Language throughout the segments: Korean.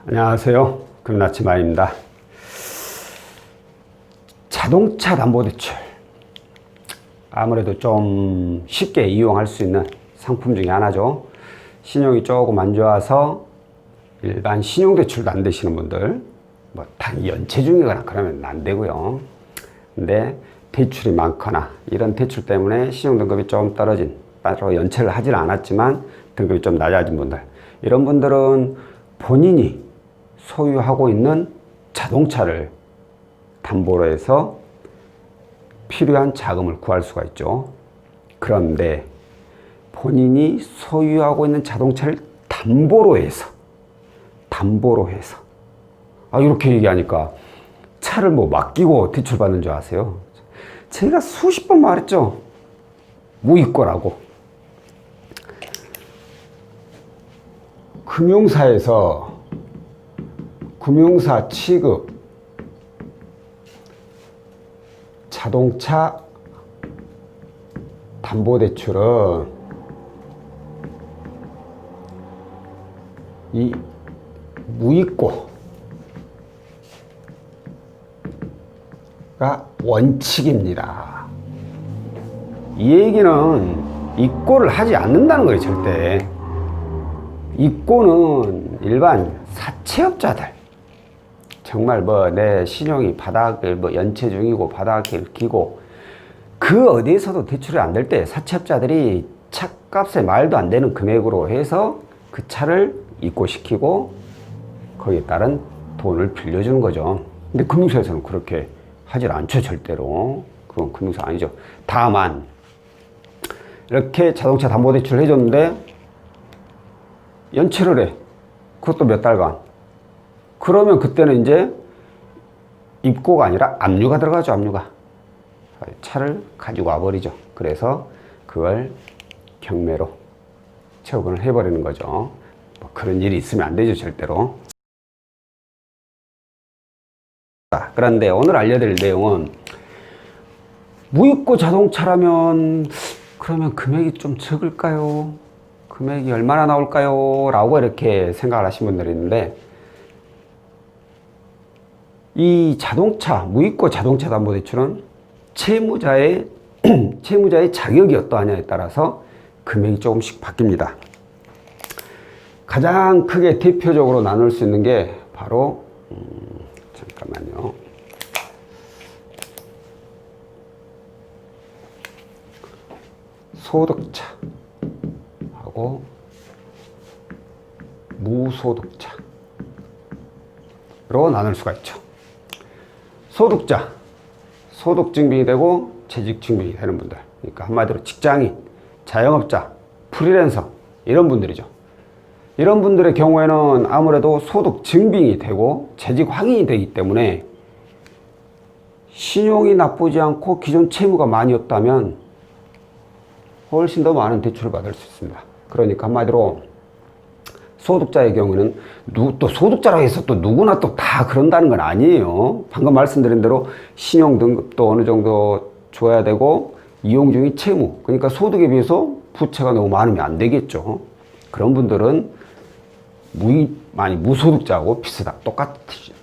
안녕하세요. 금나치마입니다. 자동차 담보대출 아무래도 좀 쉽게 이용할 수 있는 상품 중에 하나죠. 신용이 조금 안 좋아서 일반 신용대출도 안 되시는 분들, 뭐 단 연체 중이거나 그러면 안 되고요. 근데 대출이 많거나 이런 대출 때문에 신용등급이 좀 떨어진, 따로 연체를 하질 않았지만 등급이 좀 낮아진 분들, 이런 분들은 본인이 소유하고 있는 자동차를 담보로 해서 필요한 자금을 구할 수가 있죠. 그런데 본인이 소유하고 있는 자동차를 담보로 해서 이렇게 얘기하니까 차를 뭐 맡기고 대출받는 줄 아세요? 제가 수십 번 말했죠. 무이권라고. 금융사 취급 자동차 담보대출은 이 무이고가 원칙입니다. 이 얘기는 이고를 하지 않는다는 거예요. 절대. 이고는 일반 사채업자들, 정말 뭐 내 신용이 바닥을 연체 중이고 바닥을 기고 그 어디에서도 대출이 안 될 때 사채업자들이 차값에 말도 안 되는 금액으로 해서 그 차를 입고시키고 거기에 따른 돈을 빌려주는 거죠. 근데 금융사에서는 그렇게 하질 않죠. 절대로. 그건 금융사 아니죠. 다만 이렇게 자동차 담보대출을 해줬는데 연체를 해. 그것도 몇 달간. 그러면 그때는 이제 입고가 아니라 압류가 들어가죠. 압류가. 차를 가지고 와버리죠. 그래서 그걸 경매로 처분을 해버리는 거죠. 뭐 그런 일이 있으면 안 되죠. 절대로. 그런데 오늘 알려드릴 내용은 무입고 자동차라면 그러면 금액이 좀 적을까요? 금액이 얼마나 나올까요? 라고 이렇게 생각을 하신 분들이 있는데, 이 무이고 자동차 담보대출은 채무자의 자격이 어떠하냐에 따라서 금액이 조금씩 바뀝니다. 가장 크게 대표적으로 나눌 수 있는 게 바로 잠깐만요. 소득차하고 무소득차로 나눌 수가 있죠. 소득자, 소득 증빙이 되고 재직 증빙이 되는 분들, 그러니까 한마디로 직장인, 자영업자, 프리랜서 이런 분들이죠. 이런 분들의 경우에는 아무래도 소득 증빙이 되고 재직 확인이 되기 때문에 신용이 나쁘지 않고 기존 채무가 많이 없다면 훨씬 더 많은 대출을 받을 수 있습니다. 그러니까 한마디로 소득자의 경우는 또 소득자라고 해서 또 누구나 또 다 그런다는 건 아니에요. 방금 말씀드린 대로 신용 등급도 어느 정도 줘야 되고 이용 중인 채무, 그러니까 소득에 비해서 부채가 너무 많으면 안 되겠죠. 그런 분들은 무소득자하고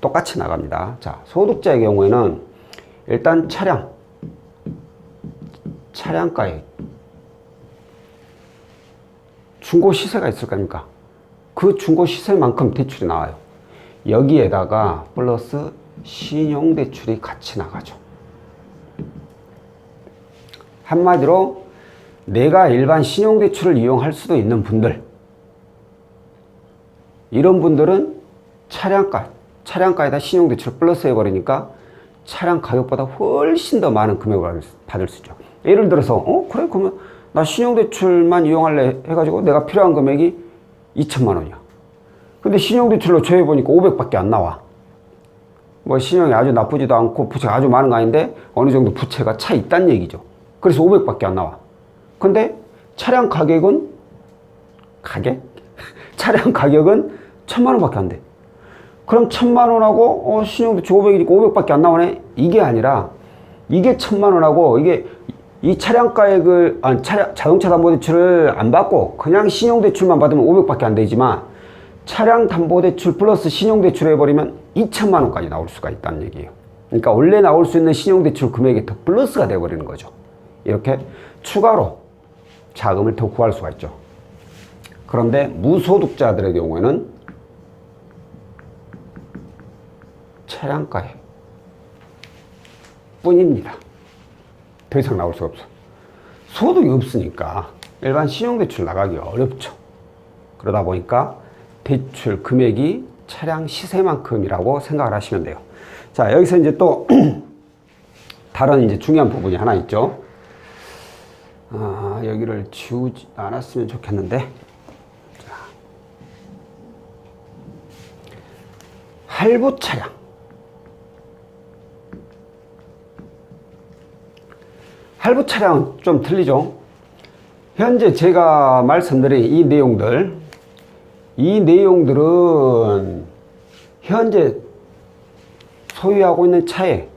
똑같이 나갑니다. 자, 소득자의 경우에는 일단 차량가에 중고 시세가 있을 거 아닙니까? 그 중고 시세만큼 대출이 나와요. 여기에다가 플러스 신용대출이 같이 나가죠. 한마디로 내가 일반 신용대출을 이용할 수도 있는 분들, 이런 분들은 차량가에다 신용대출을 플러스 해버리니까 차량 가격보다 훨씬 더 많은 금액을 받을 수 있죠. 예를 들어서 그래 그러면 나 신용대출만 이용할래 해가지고 내가 필요한 금액이 2천만 원이야. 근데 신용대출로 줘해보니까 500밖에 안 나와. 뭐 신용이 아주 나쁘지도 않고 부채가 아주 많은 거 아닌데 어느 정도 부채가 차 있다는 얘기죠. 그래서 500밖에 안 나와. 근데 차량 가격은 차량 가격은 1,000만 원밖에 안 돼. 그럼 1,000만 원하고 신용대출 500이니까 500밖에 안 나오네? 이게 아니라 이게 1,000만 원하고 이게 이 자동차 담보대출을 안 받고 그냥 신용대출만 받으면 500밖에 안 되지만 차량 담보대출 플러스 신용대출 해버리면 2천만 원까지 나올 수가 있다는 얘기예요. 그러니까 원래 나올 수 있는 신용대출 금액이 더 플러스가 돼버리는 거죠. 이렇게 추가로 자금을 더 구할 수가 있죠. 그런데 무소득자들의 경우에는 차량가액 뿐입니다. 더 이상 나올 수가 없어. 소득이 없으니까 일반 신용대출 나가기 어렵죠. 그러다 보니까 대출 금액이 차량 시세만큼이라고 생각을 하시면 돼요. 자, 여기서 이제 또 다른 이제 중요한 부분이 하나 있죠. 여기를 지우지 않았으면 좋겠는데. 자, 할부 차량. 할부 차량은 좀 틀리죠. 현재 제가 말씀드린 이 내용들은 현재 소유하고 있는 차에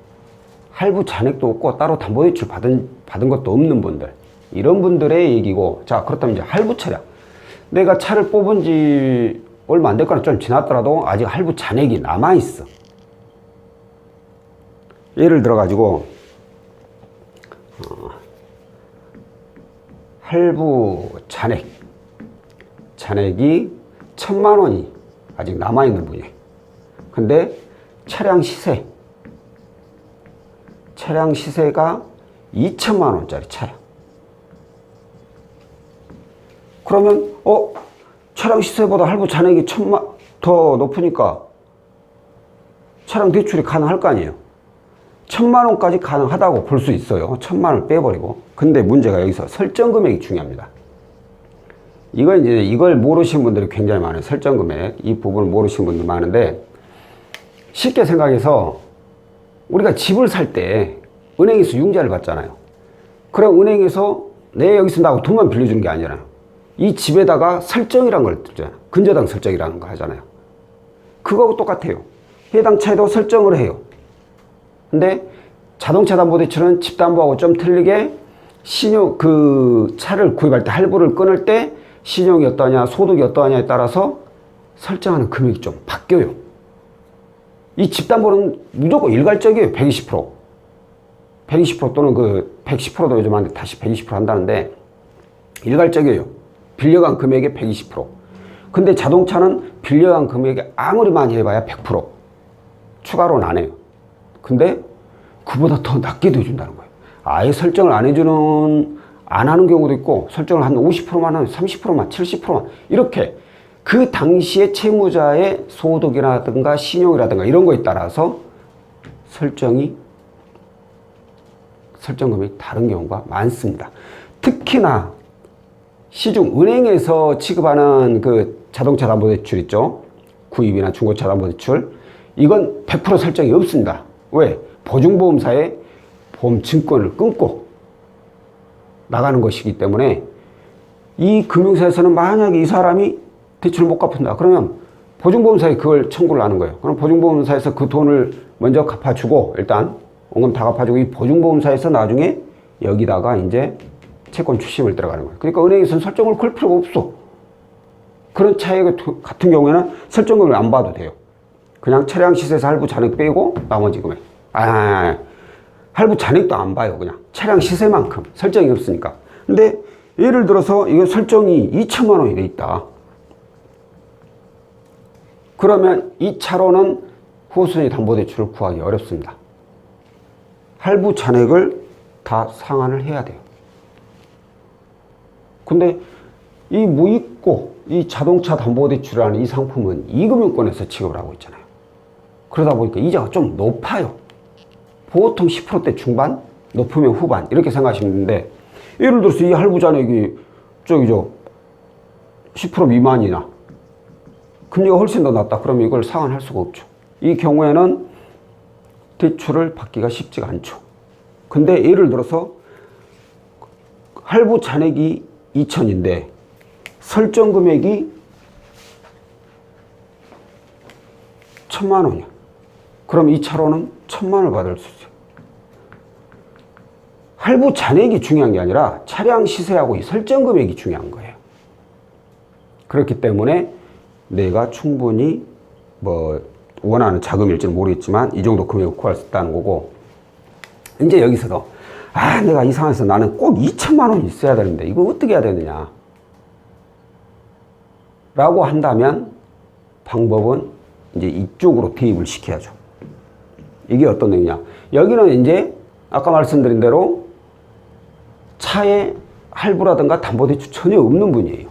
할부 잔액도 없고 따로 담보대출 받은 것도 없는 분들, 이런 분들의 얘기고. 자, 그렇다면 이제 할부 차량, 내가 차를 뽑은 지 얼마 안 됐거나 좀 지났더라도 아직 할부 잔액이 남아있어. 예를 들어 가지고 할부 잔액이 1,000만 원이 아직 남아있는 분이에요. 근데 차량 시세가 2천만 원짜리 차야. 그러면 차량 시세보다 할부 잔액이 1,000만 더 높으니까 차량 대출이 가능할 거 아니에요. 1,000만 원까지 가능하다고 볼 수 있어요. 1,000만 원을 빼버리고. 근데 문제가 여기서 설정 금액이 중요합니다. 이걸 모르시는 분들이 굉장히 많아요. 설정 금액. 이 부분을 모르시는 분들이 많은데, 쉽게 생각해서 우리가 집을 살 때 은행에서 융자를 받잖아요. 그럼 은행에서 내 여기 쓴다고 돈만 빌려주는 게 아니잖아요. 이 집에다가 설정이라는 걸 듣잖아요. 근저당 설정이라는 거 하잖아요. 그거하고 똑같아요. 해당 차에도 설정을 해요. 근데 자동차 담보대출은 집담보하고 좀 틀리게 차를 구입할 때 할부를 끊을 때 신용이 어떠냐, 소득이 어떠냐에 따라서 설정하는 금액이 좀 바뀌어요. 이 집담보는 무조건 일괄적이에요. 120%. 120% 또는 110%도 요즘 하는데 다시 120% 한다는데 일괄적이에요. 빌려간 금액의 120%. 근데 자동차는 빌려간 금액이 아무리 많이 해봐야 100%. 추가로는 안 해요. 근데 그보다 더 낮게도 해준다는 거예요. 아예 설정을 안 하는 경우도 있고, 설정을 한 50%만 하면 30%만, 70%만, 이렇게 그 당시에 채무자의 소득이라든가 신용이라든가 이런 거에 따라서 설정 금액이 다른 경우가 많습니다. 특히나 시중 은행에서 취급하는 그 자동차 담보대출 있죠. 구입이나 중고차 담보대출. 이건 100% 설정이 없습니다. 왜? 보증보험사에 보험증권을 끊고 나가는 것이기 때문에, 이 금융사에서는 만약에 이 사람이 대출을 못 갚는다 그러면 보증보험사에 그걸 청구를 하는 거예요. 그럼 보증보험사에서 그 돈을 먼저 갚아주고, 일단 원금 다 갚아주고, 이 보증보험사에서 나중에 여기다가 이제 채권 추심을 들어가는 거예요. 그러니까 은행에서는 설정을 걸 필요가 없어. 그런 차액 같은 경우에는 설정금을 안 봐도 돼요. 그냥 차량 시세에서 할부 잔액 빼고 나머지 금액. 할부 잔액도 안 봐요. 그냥 차량 시세만큼. 설정이 없으니까. 근데 예를 들어서 이거 설정이 2천만 원이 돼 있다. 그러면 이 차로는 후순위 담보대출을 구하기 어렵습니다. 할부 잔액을 다 상환을 해야 돼요. 근데 이 무이고 이 자동차 담보대출이라는 이 상품은 이금융권에서 취급을 하고 있잖아요. 그러다 보니까 이자가 좀 높아요. 보통 10%대 중반, 높으면 후반, 이렇게 생각하시면 되는데, 예를 들어서 이 할부 잔액이 10% 미만이나 금리가 훨씬 더 낮다. 그러면 이걸 상환할 수가 없죠. 이 경우에는 대출을 받기가 쉽지가 않죠. 근데 예를 들어서 할부 잔액이 2천인데 설정 금액이 1,000만 원이야. 그럼 이 차로는 1,000만 원을 받을 수 있어요. 할부 잔액이 중요한 게 아니라 차량 시세하고 이 설정 금액이 중요한 거예요. 그렇기 때문에 내가 충분히 뭐 원하는 자금일지는 모르겠지만 이 정도 금액을 구할 수 있다는 거고, 이제 여기서도 내가 이 상황에서 나는 꼭 2천만 원이 있어야 되는데 이거 어떻게 해야 되느냐 라고 한다면 방법은 이제 이쪽으로 대입을 시켜야죠. 이게 어떤 내용이냐, 여기는 이제 아까 말씀드린 대로 차에 할부라든가 담보대출 전혀 없는 분이에요.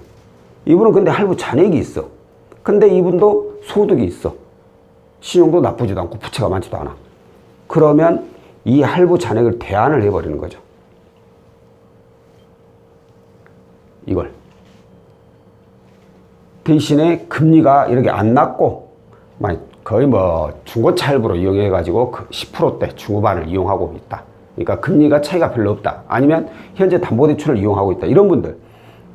이분은 근데 할부 잔액이 있어. 근데 이분도 소득이 있어. 신용도 나쁘지도 않고 부채가 많지도 않아. 그러면 이 할부 잔액을 대안을 해버리는 거죠. 이걸. 대신에 금리가 이렇게 안 낮고, 거의 뭐 중고차 할부로 이용해가지고 10%대 중후반을 이용하고 있다. 그러니까 금리가 차이가 별로 없다. 아니면 현재 담보대출을 이용하고 있다. 이런 분들.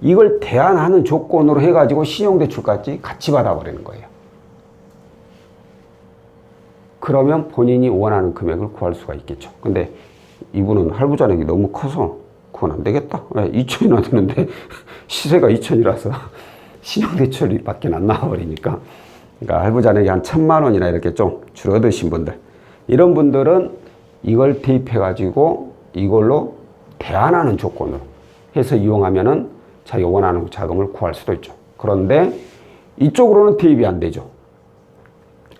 이걸 대안하는 조건으로 해가지고 신용대출까지 같이 받아버리는 거예요. 그러면 본인이 원하는 금액을 구할 수가 있겠죠. 근데 이분은 할부 잔액이 너무 커서 그건 안 되겠다. 2천이나 되는데 시세가 2천이라서 신용대출이 밖에 안 나와버리니까. 그러니까 할부 잔액이 한 1,000만 원이나 이렇게 좀 줄어드신 분들. 이런 분들은 이걸 대입해가지고 이걸로 대안하는 조건으로 해서 이용하면은 자기가 원하는 자금을 구할 수도 있죠. 그런데 이쪽으로는 대입이 안 되죠.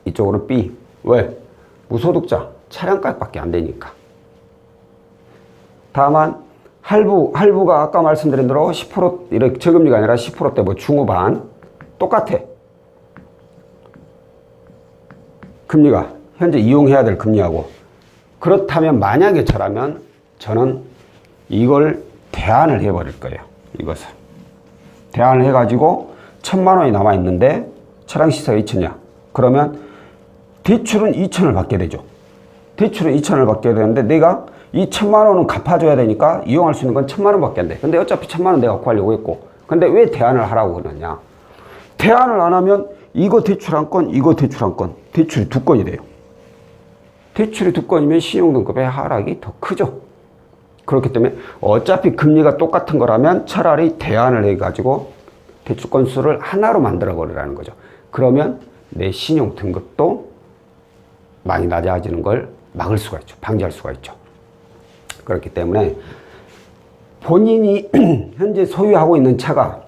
이쪽으로는 B. 왜? 무소득자, 차량가액밖에 안 되니까. 다만 할부가 아까 말씀드린 대로 10% 이렇게 저금리가 아니라 10%대 뭐 중후반 똑같아. 금리가 현재 이용해야 될 금리하고. 그렇다면 만약에 저는 이걸 대안을 해버릴 거예요. 이것을 대안을 해가지고 1,000만 원이 남아 있는데 차량 시세가 2천이야. 그러면 대출은 2천을 받게 되죠. 대출은 2천을 받게 되는데 내가 이 1,000만 원은 갚아줘야 되니까 이용할 수 있는 건 1,000만 원밖에 안 돼. 근데 어차피 1,000만 원 내가 구하려고 했고, 근데 왜 대안을 하라고 그러냐? 대안을 안 하면 이거 대출 한 건, 이거 대출 한 건, 대출이 두 건이 돼요. 대출이 두 건이면 신용등급의 하락이 더 크죠. 그렇기 때문에 어차피 금리가 똑같은 거라면 차라리 대안을 해가지고 대출 건수를 하나로 만들어 버리라는 거죠. 그러면 내 신용 등급도 많이 낮아지는 걸 막을 수가 있죠. 방지할 수가 있죠. 그렇기 때문에 본인이 현재 소유하고 있는 차가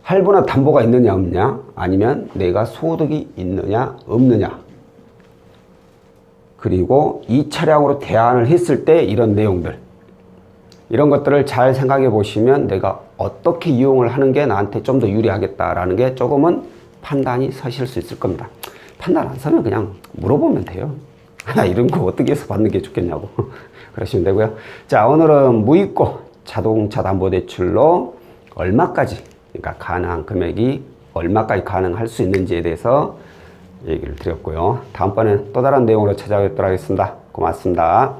할부나 담보가 있느냐 없느냐, 아니면 내가 소득이 있느냐 없느냐, 그리고 이 차량으로 대안을 했을 때 이런 내용들, 이런 것들을 잘 생각해 보시면 내가 어떻게 이용을 하는 게 나한테 좀 더 유리하겠다라는 게 조금은 판단이 서실 수 있을 겁니다. 판단 안 서면 그냥 물어보면 돼요. 이런 거 어떻게 해서 받는 게 좋겠냐고 그러시면 되고요. 자, 오늘은 무이고 자동차 담보대출로 얼마까지, 그러니까 가능한 금액이 얼마까지 가능할 수 있는지에 대해서 얘기를 드렸고요. 다음번엔 또 다른 내용으로 찾아뵙도록 하겠습니다. 고맙습니다.